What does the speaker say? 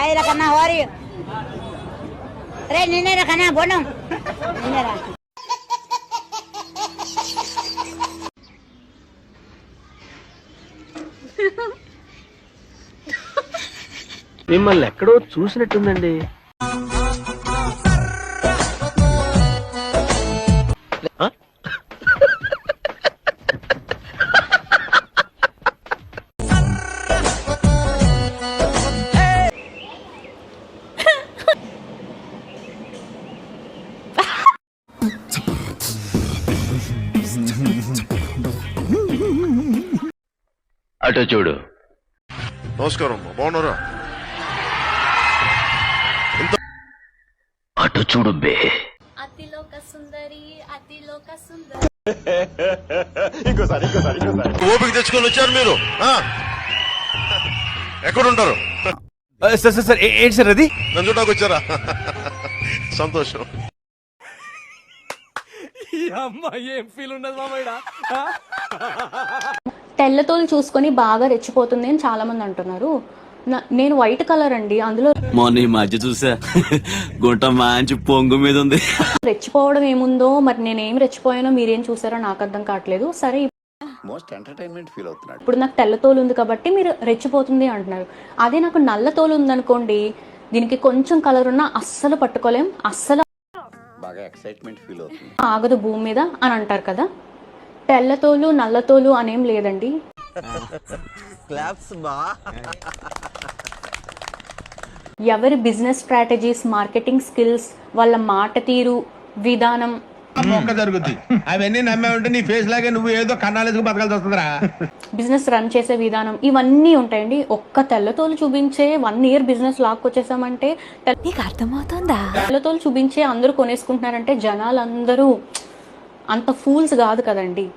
Ay, la kana hori. Re, nene la kana bonong. Nene la. మిమ్మల్ని ఎక్కడో చూసినట్టుందండి. అటు చూడు. నమస్కారం, బాగున్నారా? అటు చూడు బే. అతిలోక సుందరి అతిలోక సుందరి. ఇంకోసారి ఓపిక తెచ్చుకొని వచ్చారు మీరు. ఎక్కడుంటారు? సార్ ఏంటి సార్ అది? నన్ను చూడడానికి వచ్చారా? సంతోషం. ఏం ఫీల్ ఉండదు మామయ్య. తెల్లతోలు చూసుకొని బాగా రెచ్చిపోతుంది అని చాలా మంది అంటున్నారు. నేను వైట్ కలర్ అండి, అందులో మొన్న ఈ మధ్య చూసా గుంట మంచి పొంగు మీద ఉంది. రెచ్చిపోవడం ఏముందో మరి నేనేం రెచ్చిపోయానో మీరేం చూసారో నాకు అర్థం కావట్లేదు. సరే, మోస్ట్ ఎంటర్టైన్మెంట్ ఫీల్ అవుతున్నాడు. ఇప్పుడు నాకు తెల్లతోలు ఉంది కాబట్టి మీరు రెచ్చిపోతుంది అంటున్నారు. అదే నాకు నల్లతోలు ఉందనుకోండి, దీనికి కొంచెం కలర్ ఉన్నా అస్సలు పట్టుకోలేం, అస్సలు బాగా ఎక్సైట్మెంట్ ఫీల్ అవుతుంది, ఆగదు భూమి మీద అని అంటారు కదా. తెల్లతోలు నల్లతోలు అనేం లేదండి. ఎవరి బిజినెస్ స్ట్రాటజీస్, మార్కెటింగ్ స్కిల్స్, వాళ్ళ మాట తీరు, విధానం జరుగుద్ది. అవన్నీ నమ్మే ఉంటే నీ ఫేస్ లాగే నువ్వు ఏదో కన్నాలేసుకు బతకాల్సి వస్తుందిరా. బిజినెస్ రన్ చేసే విధానం ఇవన్నీ ఉంటాయండి. ఒక్క తెల్లతోలు చూపించే 1 year బిజినెస్ లాక్కొచ్చేసామంటే నీకు అర్థమవుతుందా? తెల్లతోలు చూపించే అందరూ కొనేసుకుంటున్నారంటే జనాలందరూ అంత ఫూల్స్ కాదు కదండి.